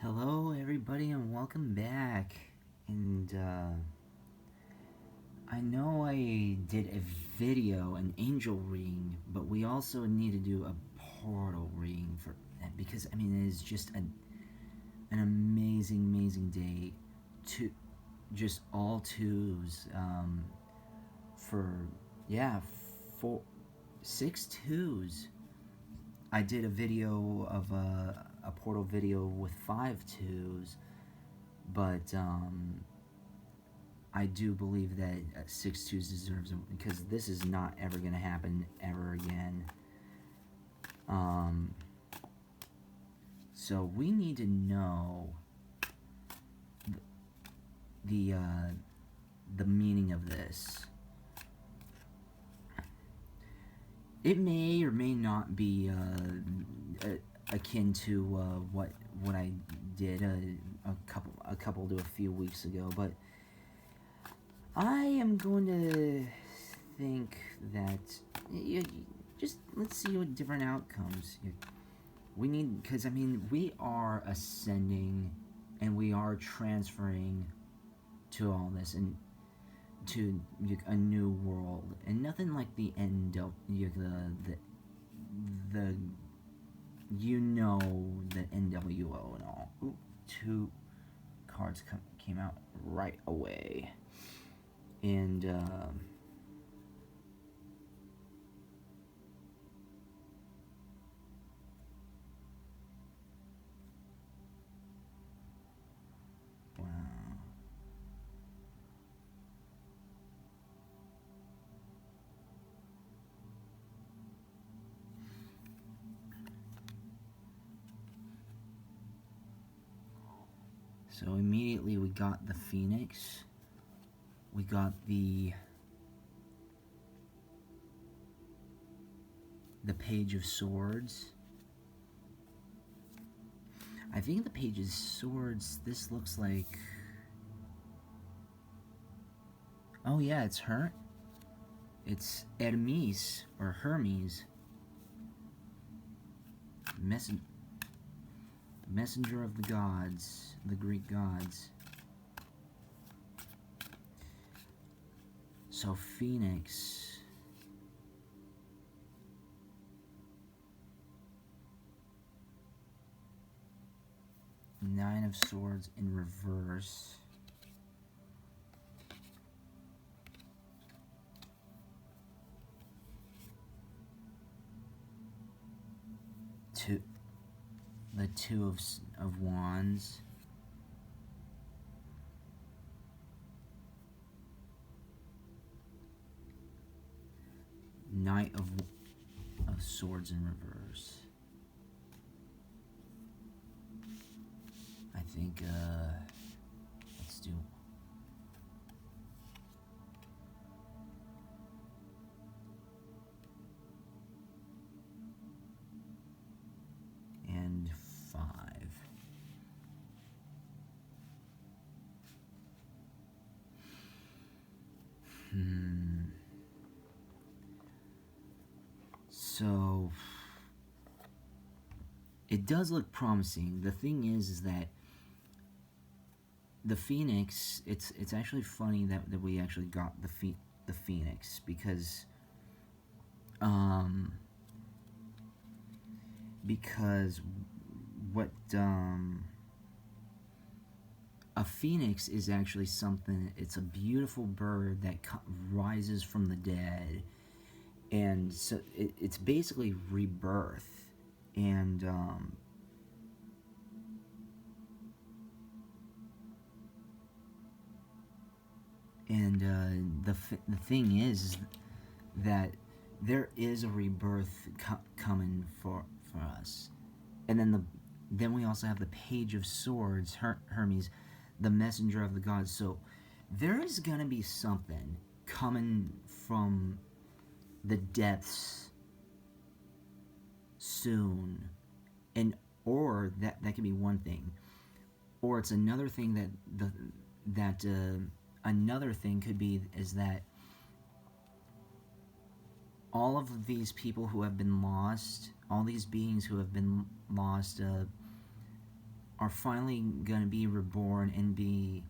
Hello, everybody, and welcome back. And I know I did a video, an angel reading, but we also need to do a portal reading for because I mean it is just an amazing day. Just all twos. For yeah, 6 twos. I did a video of a portal video with 5 twos, but I do believe that 6 twos deserves it because this is not ever going to happen ever again. So we need to know the meaning of this. It may or may not be akin to what I did a couple to a few weeks ago, but I am going to think that just let's see what different outcomes we need, because I mean we are ascending and we are transferring to all this and to a new world, and nothing like the end of the NWO and all. Ooh, 2 cards came out right away, and wow. So immediately we got the Phoenix, we got the Page of Swords. I think the Page of Swords, this looks like, oh yeah, it's her. It's Hermes, or Hermes. Messenger of the gods, the Greek gods. So Phoenix. Nine of Swords in reverse. The Two of Wands. Knight of Swords in reverse. I think let's do and 5. So it does look promising. The thing is that the Phoenix, it's actually funny that we actually got the Phoenix, because what a phoenix is actually something, it's a beautiful bird that rises from the dead, and so it's basically rebirth, and the thing is that there is a rebirth coming for us. And then we also have the Page of Swords, Hermes, the messenger of the gods. So there is going to be something coming from the depths soon, and or that could be one thing, or it's another thing that another thing could be is that all of these people who have been lost, all these beings who have been lost, are finally gonna be reborn and be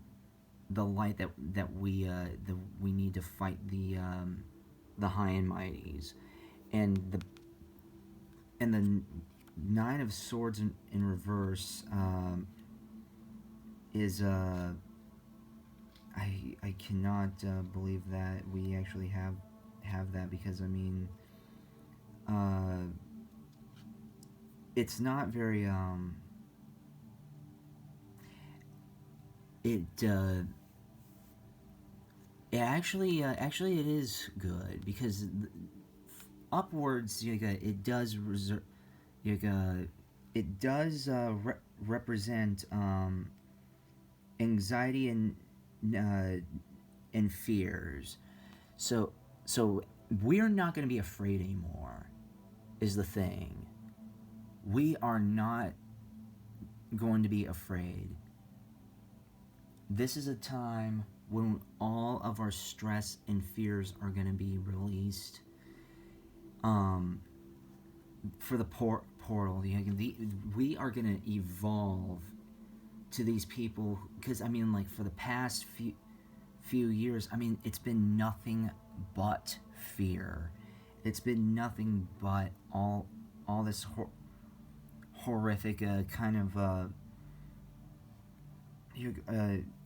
the light that we need to fight the high-and-mighties. And the Nine of Swords in reverse is I cannot believe that we actually have that, because I mean, it's not very it actually it is good, because upwards it does represent anxiety and fears. So we're not going to be afraid anymore, is the thing. We are not going to be afraid. This is a time when all of our stress and fears are going to be released. For the portal, we are going to evolve to these people, because I mean, like, for the past few years, I mean, it's been nothing but fear. It's been nothing but all this horrific kind of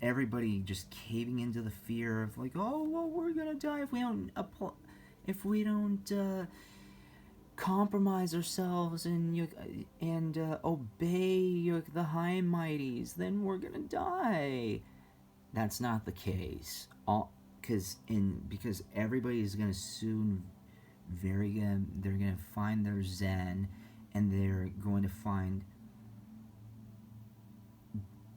everybody just caving into the fear of, like, oh well, we're gonna die if we don't compromise ourselves and obey the high-and-mighties, then we're gonna die. That's not the case. Because everybody's gonna soon they're gonna find their zen, and they're going to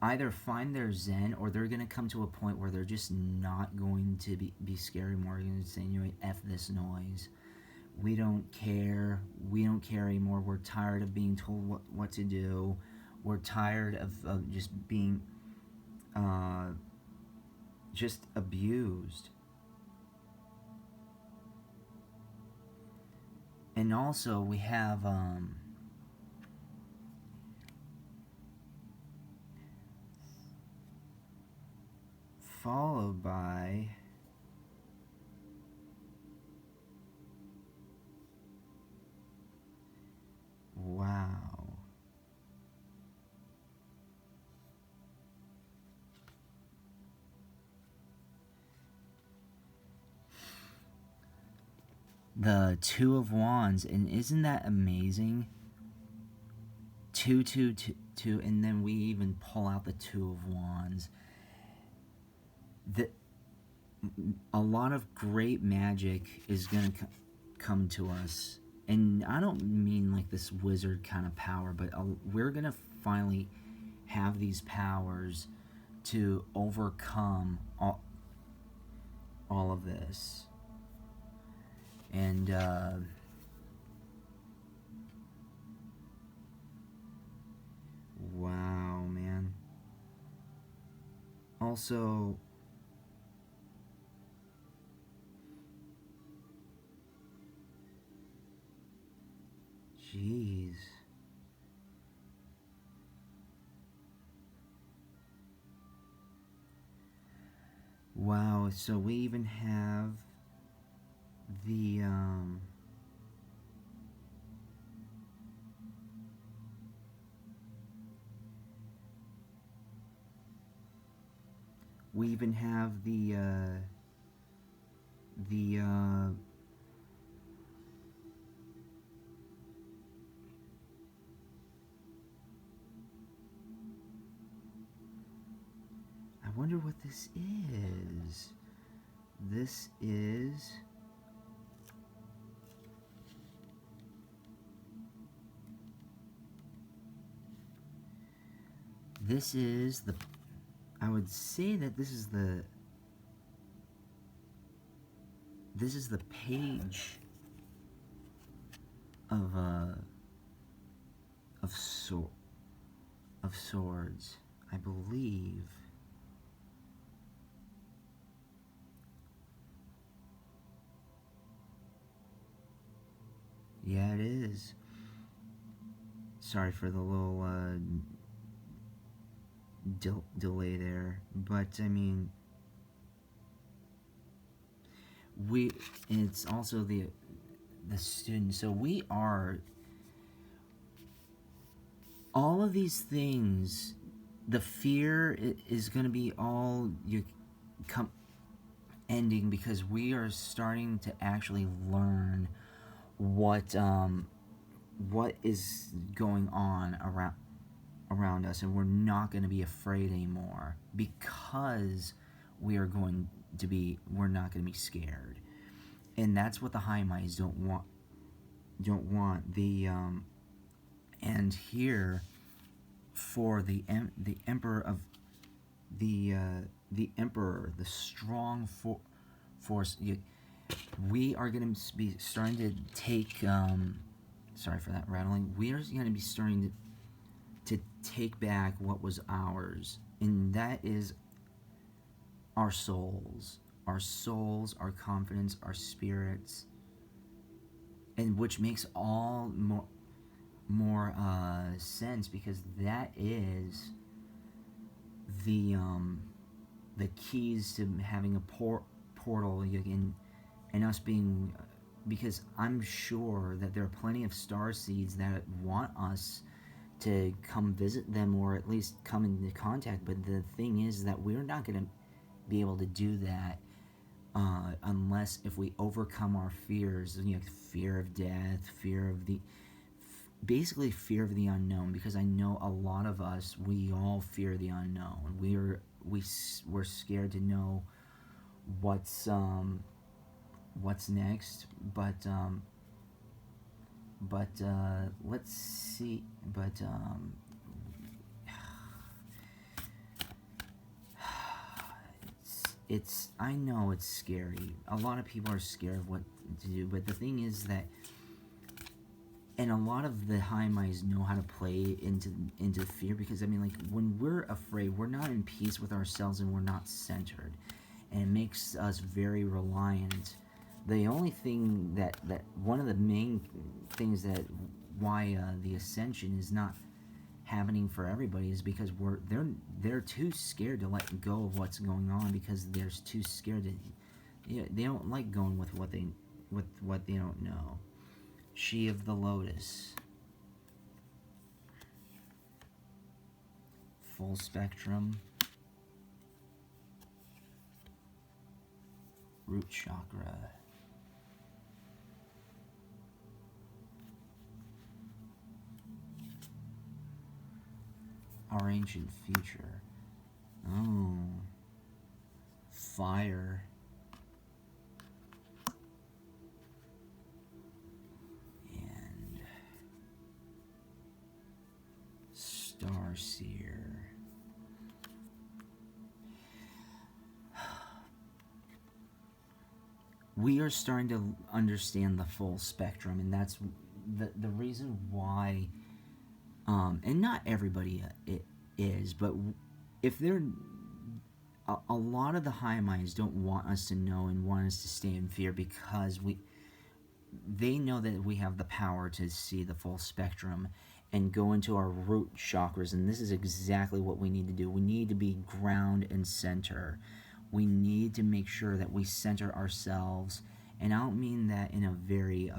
either find their zen, or they're going to come to a point where they're just not going to be scared anymore. They're going to say, F this noise. We don't care. We don't care anymore. We're tired of being told what to do. We're tired of just being just abused. And also we have followed by wow. The Two of Wands, and isn't that amazing? Two, and then we even pull out the Two of Wands. A lot of great magic is going to come to us. And I don't mean like this wizard kind of power, but we're going to finally have these powers to overcome all of this. And wow, man. Also, jeez. Wow, so we even have the we even have the I wonder what this is. This is the, I would say that this is the page of swords, I believe. Yeah, it is. Sorry for the little delay there. But I mean, it's also the student. So we are all of these things. The fear is going to be all you come ending because we are starting to actually learn what is going on around us, and we're not going to be afraid anymore because we're not going to be scared. And that's what the high-and-mightiers don't want. And here for the emperor of the emperor, the strong force, we are going to be starting to take sorry for that rattling. We are going to be starting to take back what was ours, and that is our souls, our confidence, our spirits, and which makes all more sense because that is the keys to having a portal and us being, because I'm sure that there are plenty of star seeds that want us to come visit them or at least come into contact, but the thing is that we're not going to be able to do that unless if we overcome our fears, fear of death, basically fear of the unknown, because I know a lot of us, we all fear the unknown. We're scared to know what's next, but let's see, but it's I know it's scary. A lot of people are scared of what to do, but the thing is that, and a lot of the high-and-mightiers know how to play into fear, because I mean, like, when we're afraid, we're not in peace with ourselves and we're not centered, and it makes us very reliant. The only thing that one of the main things that why the Ascension is not happening for everybody is because they're too scared to let go of what's going on, because they're too scared to, they don't like going with what they don't know. She of the Lotus, full spectrum, root chakra, our ancient future. Oh, fire. And Starseer. We are starting to understand the full spectrum, and that's the reason why, and not everybody it is, but if they're, a lot of the high-and-mightiers don't want us to know and want us to stay in fear, because they know that we have the power to see the full spectrum and go into our root chakras, and this is exactly what we need to do. We need to be ground and center. We need to make sure that we center ourselves, and I don't mean that in a very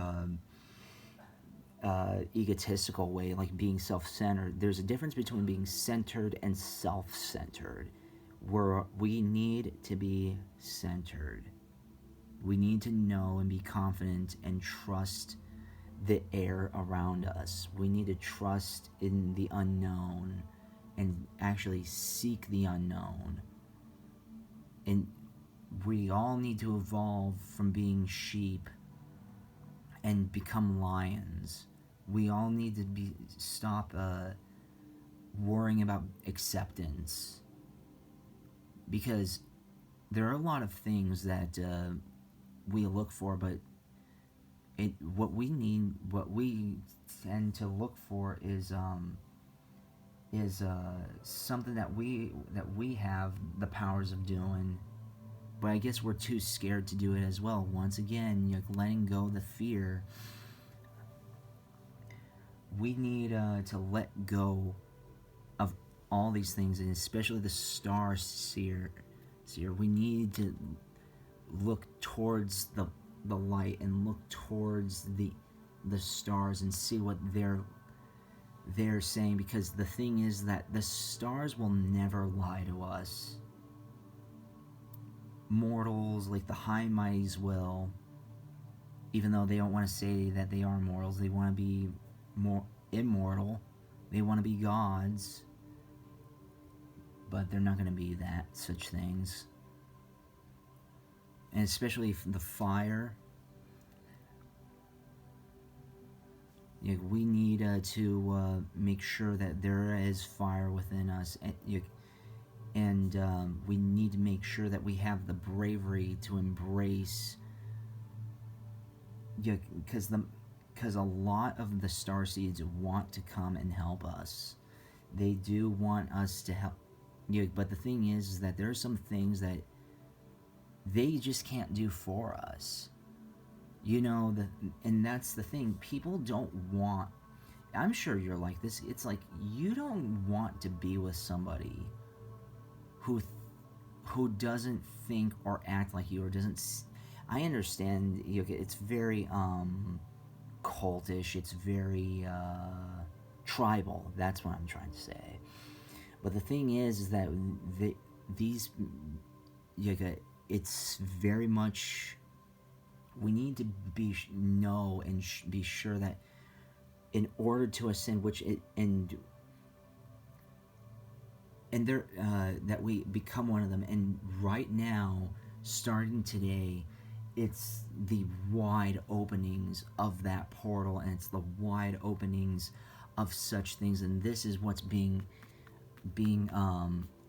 egotistical way, like being self-centered. There's a difference between being centered and self-centered, where we need to be centered. We need to know and be confident and trust the air around us. We need to trust in the unknown and actually seek the unknown. And we all need to evolve from being sheep and become lions. We all need to stop worrying about acceptance, because there are a lot of things that we look for, but what we tend to look for is something that we have the powers of doing, but I guess we're too scared to do it as well. Once again, letting go of the fear. We need to let go of all these things, and especially the star seer, we need to look towards the light and look towards the stars and see what they're saying, because the thing is that the stars will never lie to us. Mortals, like the high-and-mighties, will, even though they don't want to say that they are mortals. They want to be more immortal. They want to be gods, but they're not going to be that, such things. And especially the fire. We need to make sure that there is fire within us, and we need to make sure that we have the bravery to embrace. Because a lot of the starseeds want to come and help us. They do want us to help. But the thing is that there are some things that they just can't do for us. And that's the thing. People don't want. I'm sure you're like this. It's like you don't want to be with somebody who doesn't think or act like you, or doesn't. I understand. It's very cultish. It's very tribal. That's what I'm trying to say. But the thing is that these. It's very much. We need to be sure that in order to ascend, that we become one of them. And right now, starting today, it's the wide openings of that portal, and it's the wide openings of such things. And this is what's being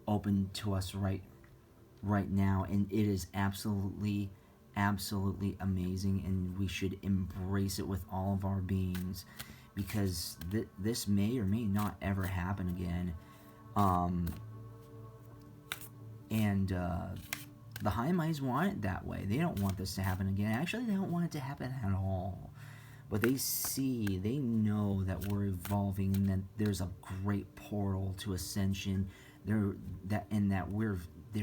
open to us right now, and it is absolutely amazing, and we should embrace it with all of our beings, because this may or may not ever happen again. The high-and-mightiers want it that way. They don't want this to happen again. Actually, they don't want it to happen at all. But they know that we're evolving, and that there's a great portal to ascension. They're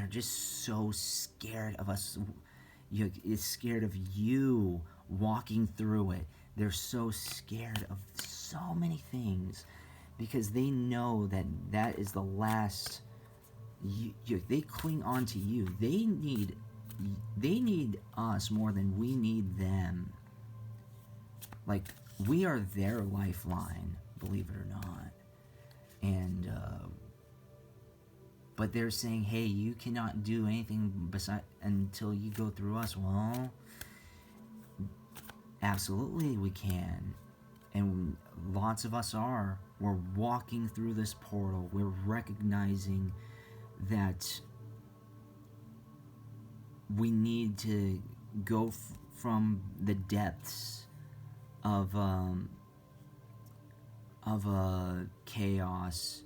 just so scared of us. Is scared of you walking through it. They're so scared of so many things, because they know that is the last. They cling on to you. They need us more than we need them. Like, we are their lifeline, believe it or not. And but they're saying, hey, you cannot do anything until you go through us. Well, absolutely we can. And lots of us are. We're walking through this portal. We're recognizing that we need to go from the depths of chaos,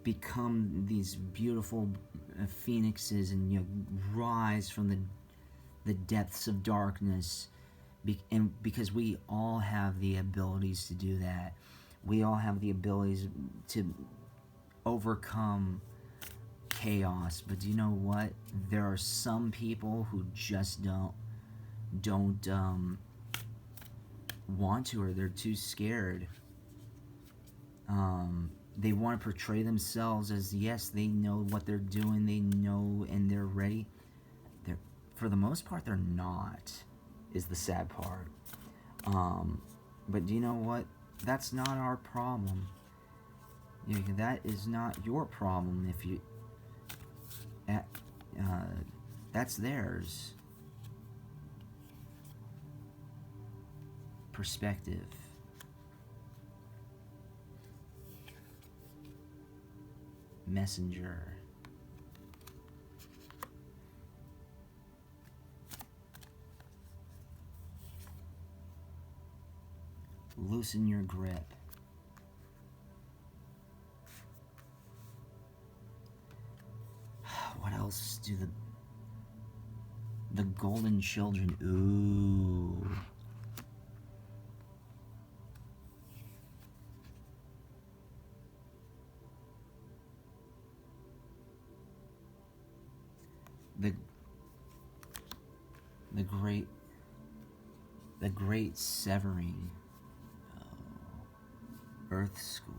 become these beautiful phoenixes, and rise from the depths of darkness, because we all have the abilities to do that. We all have the abilities to overcome chaos. But do you know what? There are some people who just don't want to, or they're too scared. They want to portray themselves as, yes, they know what they're doing, they know, and they're ready. For the most part, they're not, is the sad part. But do you know what? That's not our problem. That is not your problem. If you, that's theirs. Perspective. Messenger. Loosen your grip. What else do the golden children? Ooh. the the great the great severing, Earth School.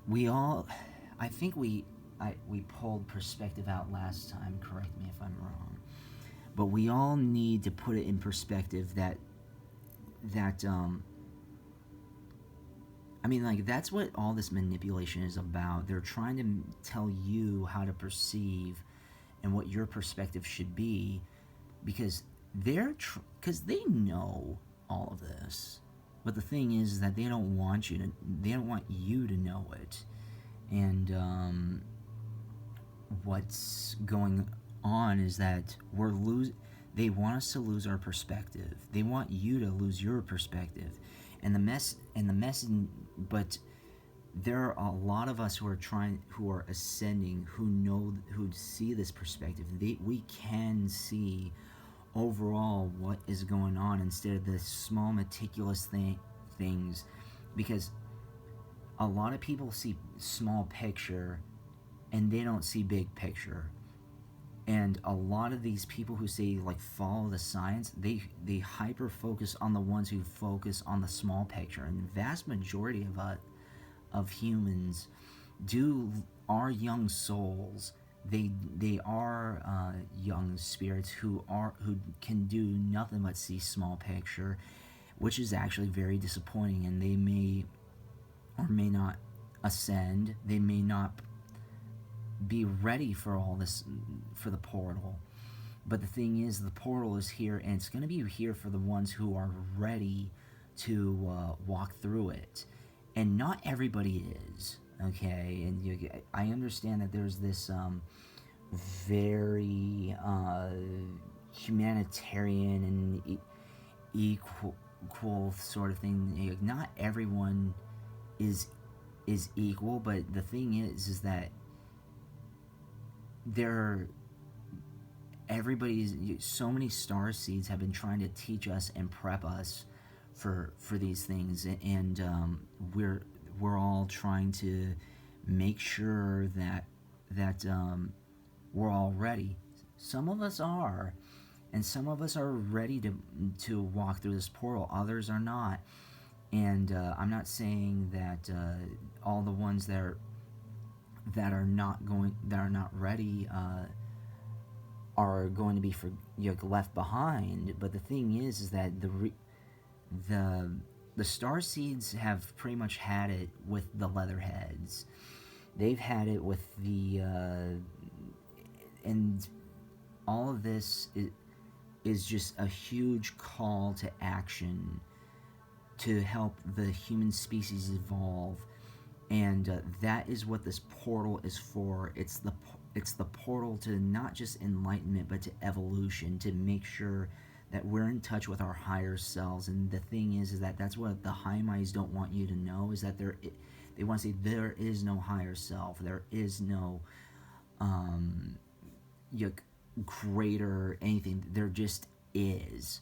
We all, I think we pulled perspective out last time. Correct me if I'm wrong, but we all need to put it in perspective that I mean, like, that's what all this manipulation is about. They're trying to tell you how to perceive and what your perspective should be, because because they know all of this. But the thing is that they don't want you to know it. And what's going on is that they want us to lose our perspective. They want you to lose your perspective. But there are a lot of us who are ascending, who see this perspective. We can see overall what is going on instead of the small meticulous things, because a lot of people see small picture and they don't see big picture. And a lot of these people who say, like, follow the science, they hyper focus on the ones who focus on the small picture. And the vast majority of humans are young souls. They are young spirits who can do nothing but see small picture, which is actually very disappointing. And they may or may not ascend. They may not be ready for all this, for the portal. But the thing is, the portal is here, and it's going to be here for the ones who are ready to walk through it. And not everybody is, okay? And I understand that there's this very humanitarian and equal sort of thing. Not everyone is equal, but the thing is that so many star seeds have been trying to teach us and prep us for these things, and we're all trying to make sure that we're all ready. Some of us are, and some of us are ready to walk through this portal. Others are not, and I'm not saying that all the ones that are not ready are going to be left behind. But the thing is that the star seeds have pretty much had it with the leatherheads. They've had it with the and all of this is just a huge call to action to help the human species evolve. And that is what this portal is for. It's the portal to not just enlightenment, but to evolution, to make sure that we're in touch with our higher selves. And the thing is that that's what the high-and-mighties don't want you to know, is that they want to say there is no higher self. There is no greater anything. There just is.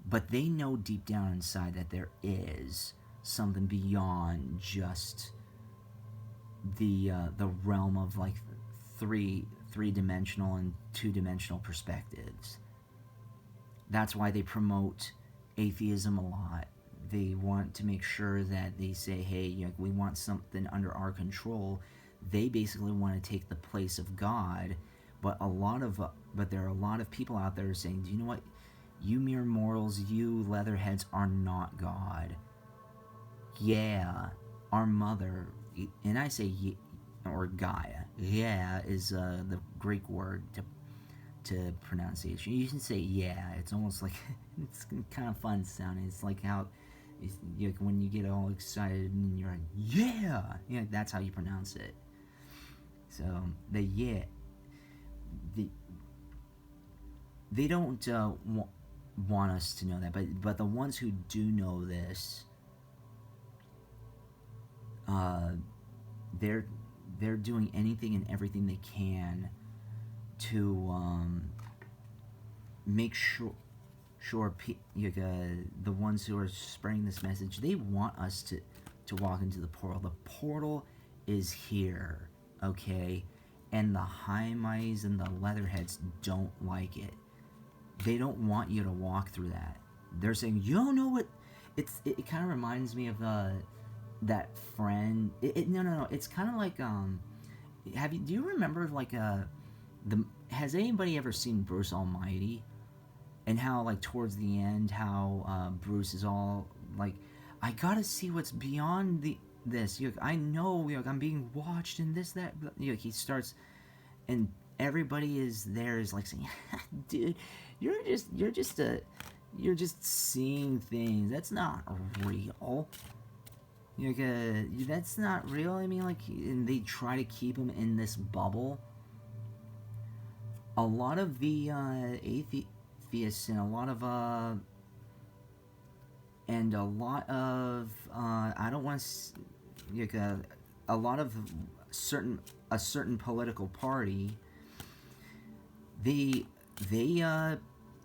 But they know deep down inside that there is something beyond just the realm of like three-dimensional and two-dimensional perspectives. That's why they promote atheism a lot. They want to make sure that they say, hey, we want something under our control. They basically want to take the place of God. But there are a lot of people out there saying, do you know what? You mere mortals, you leatherheads are not God. Yeah, our mother, and I say or Gaia. Yeah is the Greek word to pronunciation. You can say yeah. It's almost like it's kind of fun sounding. It's like how when you get all excited and you're like yeah, that's how you pronounce it. So they don't want us to know that, but the ones who do know this, they're doing anything and everything they can to make sure the ones who are spreading this message, they want us to walk into the portal. The portal is here, okay? And the high-and-mighties and the leatherheads don't like it. They don't want you to walk through that. They're saying, you don't know what... It kind of reminds me of that friend... No. It's kind of like... Do you remember, like, has anybody ever seen Bruce Almighty? And how, like, towards the end, how Bruce is all, like, I gotta see what's beyond this. I know, I'm being watched and this, that. He starts, and everybody is like saying, dude, you're just seeing things. That's not real. That's not real. I mean, like, and they try to keep him in this bubble. A lot of the atheists and a lot of I don't want to a lot of a certain political party, they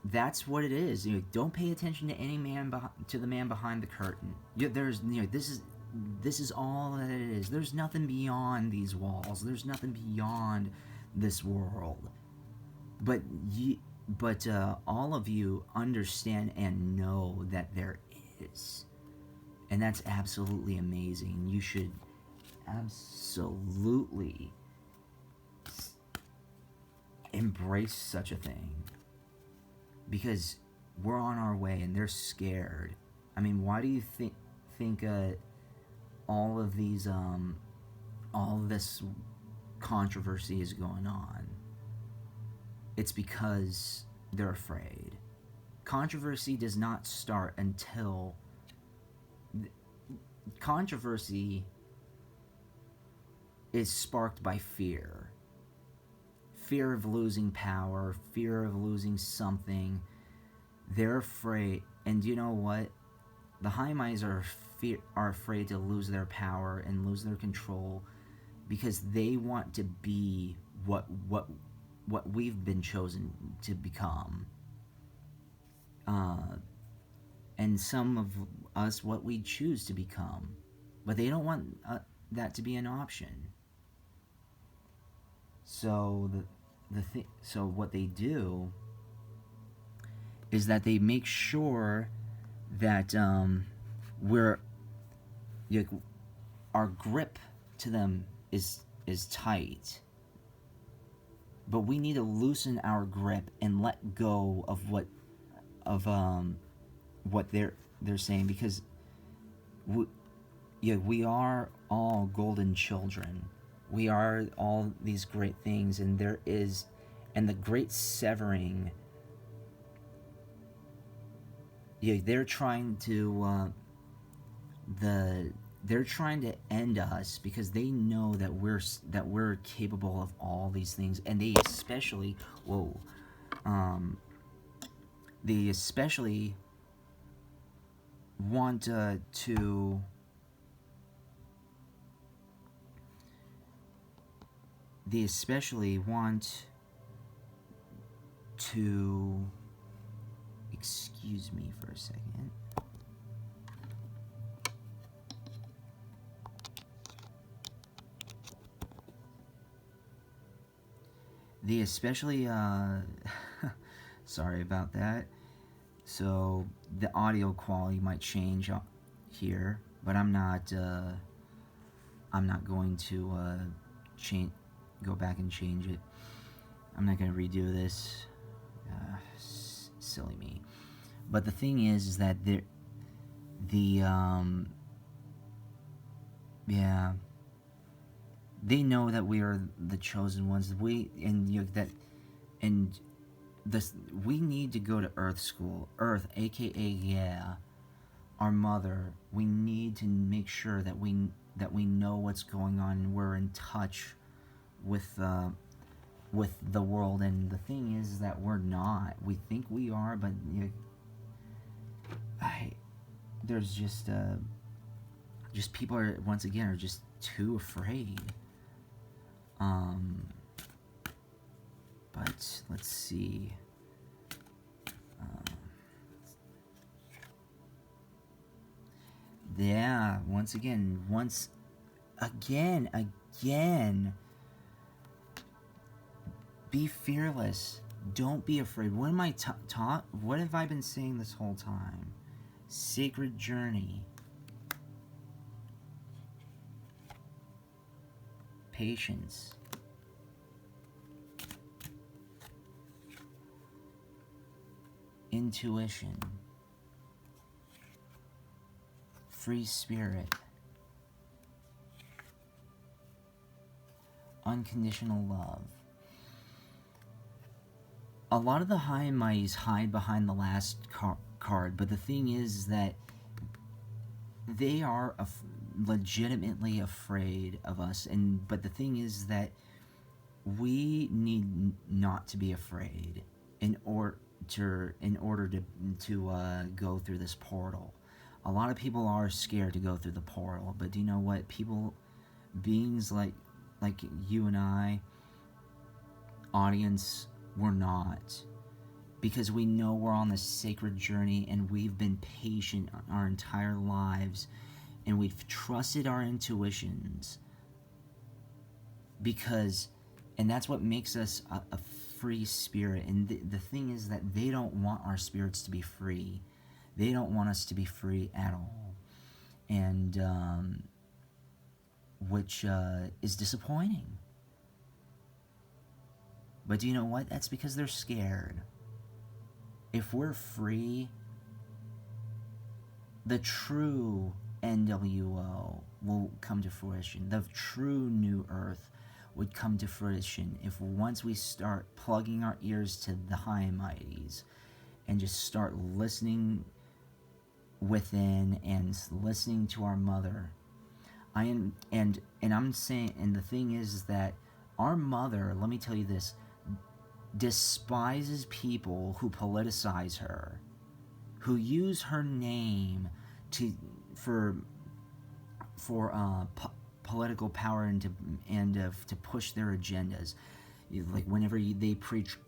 that's what it is. Don't pay attention to any man to the man behind the curtain. This is all that it is. There's nothing beyond these walls. There's nothing beyond this world. But all of you understand and know that there is. And that's absolutely amazing. You should absolutely embrace such a thing. Because we're on our way and they're scared. I mean, why do you think all of these all of this controversy is going on? It's because they're afraid. Controversy does not start until... Controversy is sparked by fear. Fear of losing power, fear of losing something. They're afraid. And you know what? The high-and-mightiers are afraid to lose their power and lose their control because they want to be what we've been chosen to become. And some of us what we choose to become. But they don't want that to be an option. So so what they do is that they make sure that our grip to them is tight. But we need to loosen our grip and let go of what they're saying, because we are all golden children. We are all these great things, and the great severing. They're trying to they're trying to end us because they know that we're capable of all these things, and they especially want to excuse me for a second. They especially sorry about that. So the audio quality might change here, but I'm not going to go back and change it. I'm not going to redo this. Silly me. But the thing is that they know that we are the chosen ones. We need to go to Earth School. Earth, aka our mother. We need to make sure that we know what's going on and we're in touch with the world. And the thing is that we're not. We think we are, but there's just people are once again are just too afraid. But let's see. Yeah, once again, once again, be fearless. Don't be afraid. What am I taught? What have I been saying this whole time? Sacred journey. Patience. Intuition. Free spirit. Unconditional love. A lot of the high and mighties hide behind the last card, but the thing is that they are legitimately afraid of us. But the thing is that we need not to be afraid in order to go through this portal. A lot of people are scared to go through the portal, but do you know what? Beings like you and I, audience, we're not. Because we know we're on this sacred journey and we've been patient our entire lives and we've trusted our intuitions. And that's what makes us a free spirit. And the thing is that they don't want our spirits to be free. They don't want us to be free at all. And which is disappointing. But do you know what? That's because they're scared. If we're free, the true NWO will come to fruition. The true New Earth would come to fruition if once we start plugging our ears to the high and mighties and just start listening within and listening to our mother. And I'm saying, and the thing is that our mother, let me tell you this, despises people who politicize her, who use her name for political power and to push their agendas. Like whenever they preach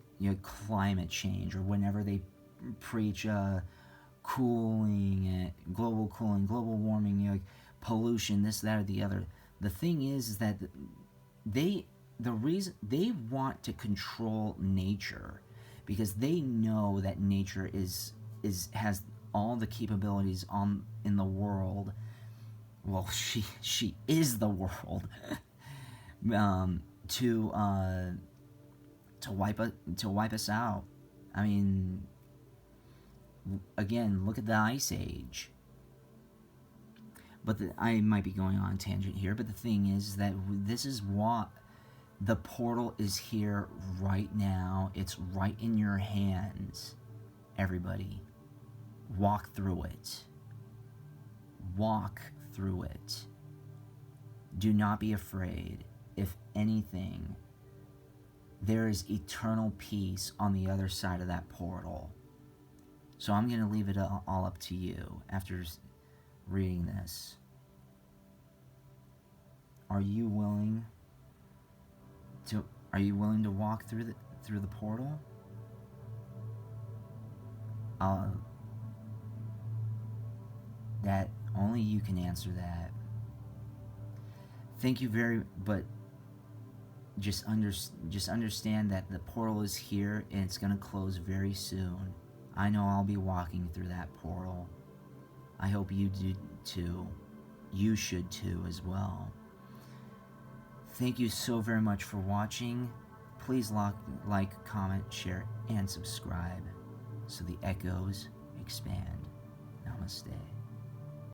climate change, or whenever they preach cooling, global cooling, global warming, pollution, this, that, or the other. The thing is that the reason they want to control nature, because they know that nature has all the capabilities in the world. Well, she is the world. To wipe us out. I mean, again, look at the Ice Age. But I might be going on a tangent here, but the thing is that this is what the portal is here right now. It's right in your hands. Everybody, walk through it. Walk through it. Do not be afraid. If anything, there is eternal peace on the other side of that portal. So I'm going to leave it all up to you after reading this. Are you willing to walk through the portal? That only you can answer that. Thank you but just understand that the portal is here and it's going to close very soon. I know I'll be walking through that portal. I hope you do too. You should too as well. Thank you so very much for watching. Please like, comment, share, and subscribe so the echoes expand. Namaste.